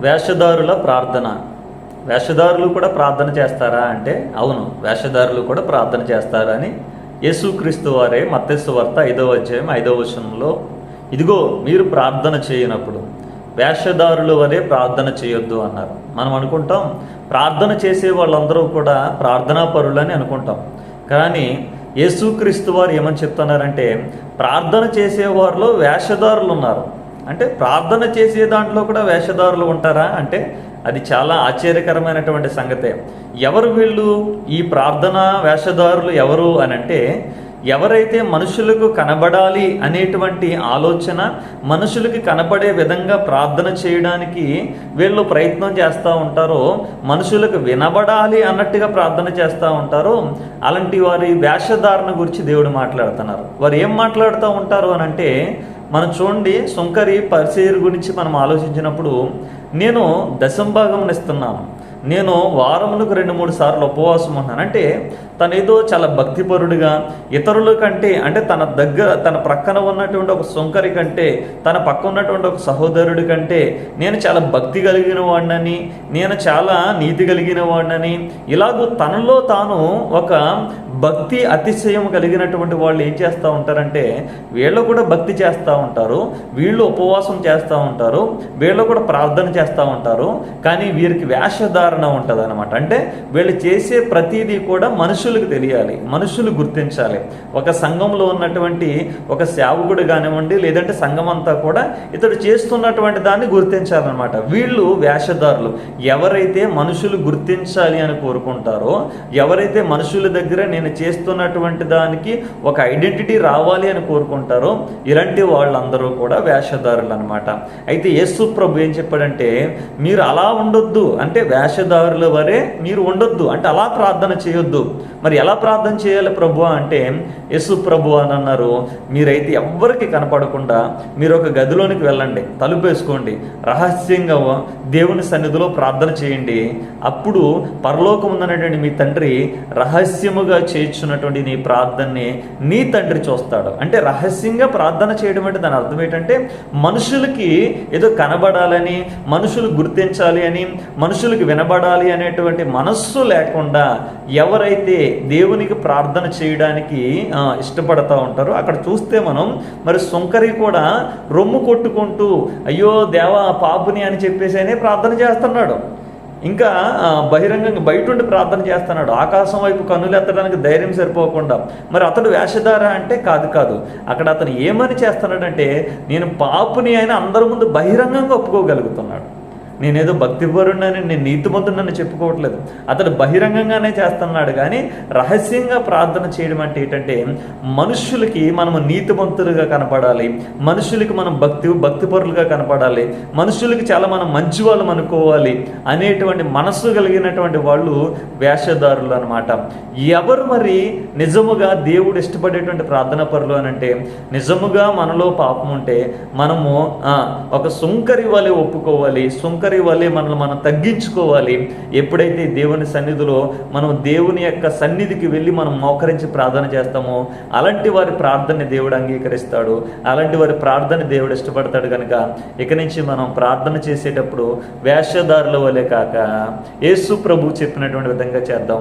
వేషధారుల ప్రార్థన. వేషధారులు కూడా ప్రార్థన చేస్తారా అంటే అవును, వేషధారులు కూడా ప్రార్థన చేస్తారు అని యేసుక్రీస్తు వారే మత్తయి సువార్త 5వ అధ్యాయం 5వ వచనంలో, ఇదిగో మీరు ప్రార్థన చేయనప్పుడు వేషధారుల వలె ప్రార్థన చేయొద్దు అన్నారు. మనం అనుకుంటాం ప్రార్థన చేసే వాళ్ళందరూ కూడా ప్రార్థనా పరులని అనుకుంటాం. కానీ యేసుక్రీస్తు వారు ఏమని చెప్తున్నారంటే ప్రార్థన చేసేవారిలో వేషధారులు ఉన్నారు. అంటే ప్రార్థన చేసే దాంట్లో కూడా వేషధారులు ఉంటారా అంటే అది చాలా ఆశ్చర్యకరమైనటువంటి సంగతే. ఎవరు వీళ్ళు? ఈ ప్రార్థన వేషధారులు ఎవరు అని అంటే, ఎవరైతే మనుషులకు కనబడాలి అనేటువంటి ఆలోచన, మనుషులకి కనబడే విధంగా ప్రార్థన చేయడానికి వీళ్ళు ప్రయత్నం చేస్తూ ఉంటారో, మనుషులకు వినబడాలి అన్నట్టుగా ప్రార్థన చేస్తూ ఉంటారో, అలాంటి వారి వేషధారణ గురించి దేవుడు మాట్లాడుతున్నారు. వారు ఏం మాట్లాడుతూ ఉంటారు అని అంటే, మనం చూడండి, సుంకరి పరిసేరు గురించి మనం ఆలోచించినప్పుడు, నేను దశంభాగం ఇస్తున్నాను, నేను వారములకు 2-3 సార్లు ఉపవాసం ఉన్నాను అంటే తను ఏదో చాలా భక్తిపరుడుగా ఇతరుల కంటే, అంటే తన ప్రక్కన ఉన్నటువంటి ఒక సుంకరి కంటే, తన పక్క ఉన్నటువంటి ఒక సహోదరుడి కంటే నేను చాలా భక్తి కలిగిన వాడినని, నేను చాలా నీతి కలిగిన వాడినని, ఇలాగూ తనలో తాను ఒక భక్తి అతిశయం కలిగినటువంటి వాళ్ళు ఏం చేస్తూ ఉంటారంటే, వీళ్ళు కూడా భక్తి చేస్తూ ఉంటారు, వీళ్ళు ఉపవాసం చేస్తూ ఉంటారు, వీళ్ళు కూడా ప్రార్థన చేస్తూ ఉంటారు, కానీ వీరికి వేషధారణ ఉంటుంది అనమాట. అంటే వీళ్ళు చేసే ప్రతిదీ కూడా మనుషులకు తెలియాలి, మనుషులు గుర్తించాలి. ఒక సంఘంలో ఉన్నటువంటి ఒక సేవకుడు కానివ్వండి, లేదంటే సంఘం అంతా కూడా ఇతడు చేస్తున్నటువంటి దాన్ని గుర్తించాలన్నమాట. వీళ్ళు వేషధారులు. ఎవరైతే మనుషులు గుర్తించాలి అని కోరుకుంటారో, ఎవరైతే మనుషుల దగ్గర నేను చేస్తున్నటువంటి దానికి ఒక ఐడెంటిటీ రావాలి అని కోరుకుంటారో, ఇలాంటి వాళ్ళందరూ కూడా వేషధారులు అనమాట. అయితే యేసు ప్రభు ఏం చెప్పాడంటే, మీరు అలా ఉండొద్దు, అంటే వేషధారుల వరే మీరు ఉండొద్దు, అంటే అలా ప్రార్థన చేయొద్దు. మరి ఎలా ప్రార్థన చేయాలి ప్రభు అంటే, యేసు ప్రభు అని అన్నారు, మీరైతే ఎవ్వరికి కనపడకుండా మీరు ఒక గదిలోనికి వెళ్ళండి, తలుపు వేసుకోండి, రహస్యంగా దేవుని సన్నిధిలో ప్రార్థన చేయండి. అప్పుడు పరలోకముందనేటువంటి మీ తండ్రి రహస్యముగా చేర్చున్నటువంటి నీ ప్రార్థనని నీ తండ్రి చూస్తాడు. అంటే రహస్యంగా ప్రార్థన చేయడం అంటే దాని అర్థం ఏంటంటే, మనుషులకి ఏదో కనబడాలని, మనుషులు గుర్తించాలి అని, మనుషులకు వినబడాలి అనేటువంటి మనస్సు లేకుండా ఎవరైతే దేవునికి ప్రార్థన చేయడానికి ఇష్టపడతా ఉంటారో, అక్కడ చూస్తే మనం మరి సుంకరి కూడా రొమ్ము కొట్టుకుంటూ అయ్యో దేవా పాపుని అని చెప్పేసి ప్రార్థన చేస్తున్నాడు. ఇంకా బహిరంగంగా బయట ఉండి ప్రార్థన చేస్తున్నాడు, ఆకాశం వైపు కన్నులు ఎత్తడానికి ధైర్యం సరిపోకుండా. మరి అతడు వేషధార అంటే కాదు. అక్కడ అతను ఏమని చేస్తున్నాడంటే, నేను పాపుని అయినా అందరి ముందు బహిరంగంగా ఒప్పుకోగలుగుతున్నాడు. నేనేదో భక్తిపరుడినని, నేను నీతిమంతుడినని చెప్పుకోవట్లేదు. అతడు బహిరంగంగానే చేస్తున్నాడు. కానీ రహస్యంగా ప్రార్థన చేయడం అంటే ఏంటంటే, మనుషులకి మనము నీతిమంతులుగా కనపడాలి, మనుషులకి మనం భక్తిపరులుగా కనపడాలి, మనుషులకి చాలా మనం మంచి వాళ్ళం అనుకోవాలి అనేటువంటి మనస్సు కలిగినటువంటి వాళ్ళు వేషధారులు అనమాట. ఎవరు మరి నిజముగా దేవుడు ఇష్టపడేటువంటి ప్రార్థన పరులు అని అంటే, నిజముగా మనలో పాపం ఉంటే మనము ఒక సుంకరి వలె ఒప్పుకోవాలి, సుంకరి వలె మనల్ని మనం తగ్గించుకోవాలి. ఎప్పుడైతే దేవుని సన్నిధిలో మనం దేవుని యొక్క సన్నిధికి వెళ్ళి మనం మోకరించి ప్రార్థన చేస్తామో, అలాంటి వారి ప్రార్థనని దేవుడు అంగీకరిస్తాడు, అలాంటి వారి ప్రార్థన దేవుడు ఇష్టపడతాడు. కనుక ఇక నుంచి మనం ప్రార్థన చేసేటప్పుడు వేషధారుల వలె కాక యేసు ప్రభు చెప్పినటువంటి విధంగా చేద్దాం.